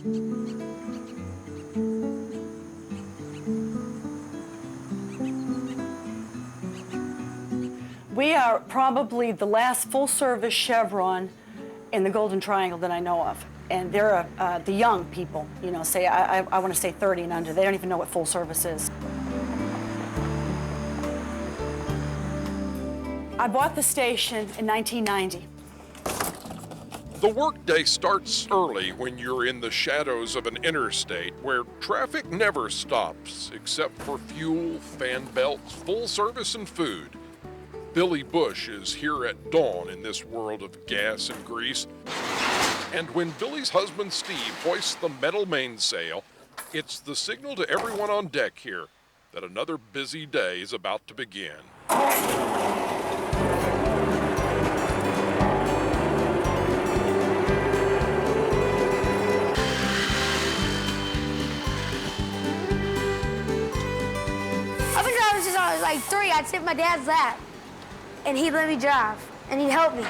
We are probably the last full-service Chevron in the Golden Triangle that I know of. And they're the young people, you know, say, I want to say 30 and under. They don't even know what full service is. I bought the station in 1990. The workday starts early when you're in the shadows of an interstate where traffic never stops except for fuel, fan belts, full service, and food. Billee Bush is here at dawn in this world of gas and grease. And when Billie's husband Steve hoists the metal mainsail, it's the signal to everyone on deck here that another busy day is about to begin. I've been driving since I was like 3. I'd sit in my dad's lap, and he'd let me drive, and he'd help me.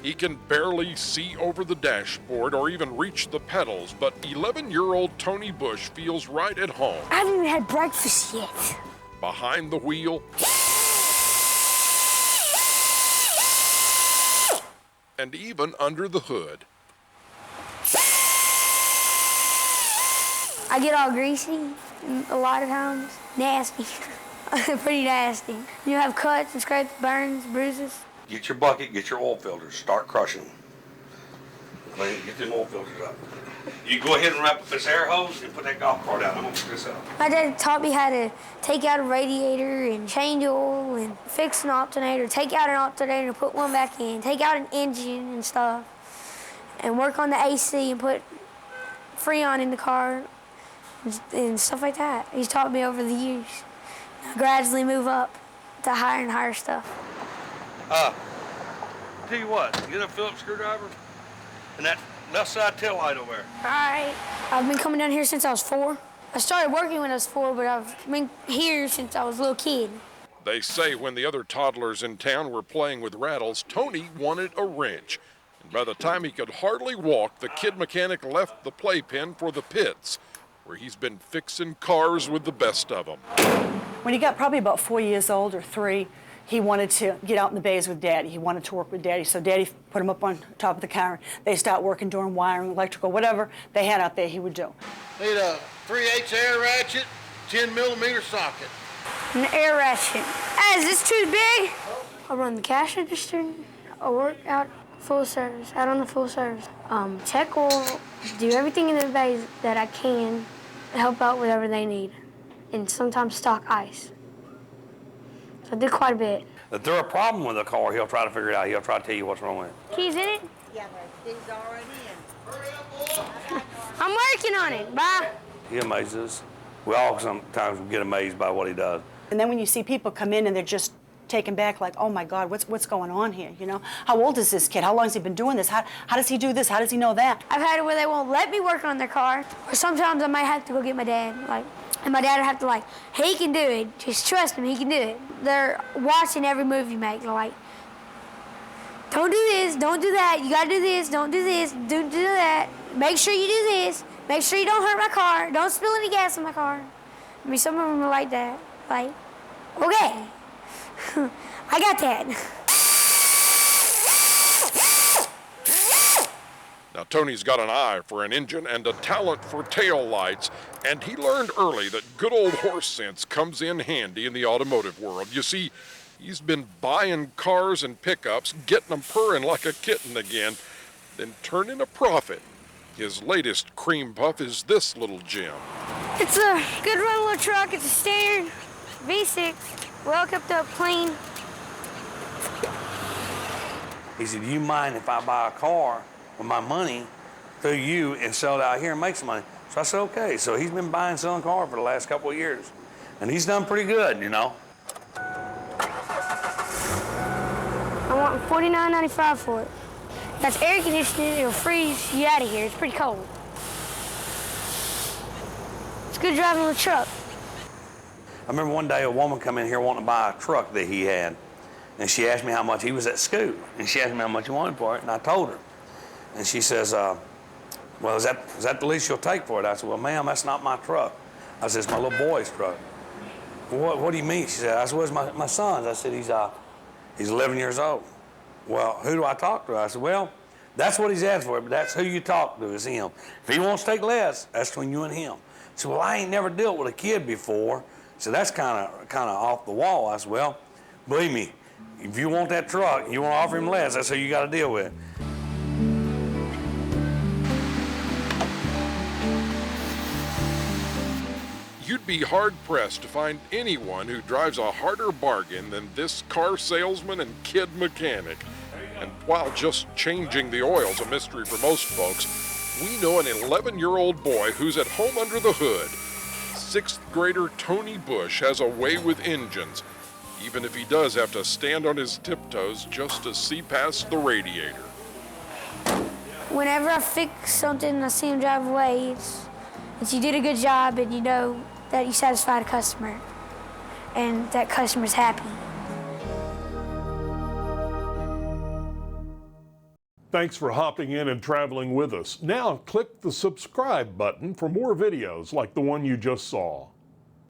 He can barely see over the dashboard or even reach the pedals, but 11-year-old Tony Bush feels right at home. I haven't even had breakfast yet. Behind the wheel and even under the hood. I get all greasy a lot of times. Nasty. Pretty nasty. You have cuts and scrapes, burns, bruises. Get your bucket, get your oil filters, start crushing them. Get them oil filters up. You go ahead and wrap up this air hose and put that golf cart out. I'm gonna put this up. My dad taught me how to take out a radiator and change oil and fix an alternator, take out an alternator and put one back in, take out an engine and stuff, and work on the AC and put Freon in the car and stuff like that. He's taught me over the years. I gradually move up to higher and higher stuff. Tell you what, get a Phillips screwdriver and that left side tail light over there. All right. I've been coming down here since I was 4. I started working when I was 4, but I've been here since I was a little kid. They say when the other toddlers in town were playing with rattles, Tony wanted a wrench. And by the time he could hardly walk, the kid mechanic left the playpen for the pits, where he's been fixing cars with the best of them. When he got probably about 4 years old or 3, he wanted to get out in the bays with Daddy. He wanted to work with Daddy. So Daddy put him up on top of the car. They start working, doing wiring, electrical, whatever they had out there, he would do. Need a 3/8 air ratchet, 10mm socket. An air ratchet. Hey, is this too big? I run the cash register. I work out full service, out on the full service. Check oil, do everything in the bays that I can to help out whatever they need. And sometimes stock ice. So I did quite a bit. If there's a problem with the car, he'll try to figure it out. He'll try to tell you what's wrong with it. Keys in it? Yeah, but these already in. I'm working on it. Bye. He amazes us. We all sometimes get amazed by what he does. And then when you see people come in and they're just taken back, like, oh my God, what's going on here? You know, how old is this kid? How long has he been doing this? How does he do this? How does he know that? I've had it where they won't let me work on their car. Or sometimes I might have to go get my dad, and my dad would have to he can do it. Just trust him, he can do it. They're watching every move you make. They're like, don't do this, don't do that. You gotta do this, don't do this, don't do that. Make sure you do this. Make sure you don't hurt my car. Don't spill any gas in my car. I mean, some of them are like that. Like, okay, I got that. Now, Tony's got an eye for an engine and a talent for tail lights, and he learned early that good old horse sense comes in handy in the automotive world. You see, he's been buying cars and pickups, getting them purring like a kitten again, then turning a profit. His latest cream puff is this little gem. It's a good run little truck. It's a standard V6, well kept up, clean. He said, do you mind if I buy a car with my money through you and sell it out here and make some money? So I said, okay. So he's been buying and selling cars for the last couple of years. And he's done pretty good, you know. I want $49.95 for it. That's air conditioning. It'll freeze you out of here. It's pretty cold. It's good driving the truck. I remember one day a woman come in here wanting to buy a truck that he had. And she asked me how much. He was at school. And she asked me how much he wanted for it. And I told her. And she says, Well, is that the least you'll take for it? I said, well, ma'am, that's not my truck. I said, it's my little boy's truck. What do you mean? She said, I said, where's my son's? I said, he's 11 years old. Well, who do I talk to? I said, well, that's what he's asked for, but that's who you talk to is him. If he wants to take less, that's between you and him. She said, well, I ain't never dealt with a kid before, so that's kind of off the wall. I said, well, believe me, if you want that truck, you want to offer him less, that's who you got to deal with. You'd be hard-pressed to find anyone who drives a harder bargain than this car salesman and kid mechanic. And while just changing the oil's a mystery for most folks, we know an 11-year-old boy who's at home under the hood. 6th grader Tony Bush has a way with engines, even if he does have to stand on his tiptoes just to see past the radiator. Whenever I fix something and I see him drive away, it's you did a good job and you know that you satisfied a customer and that customer's happy. Thanks for hopping in and traveling with us. Now click the subscribe button for more videos like the one you just saw.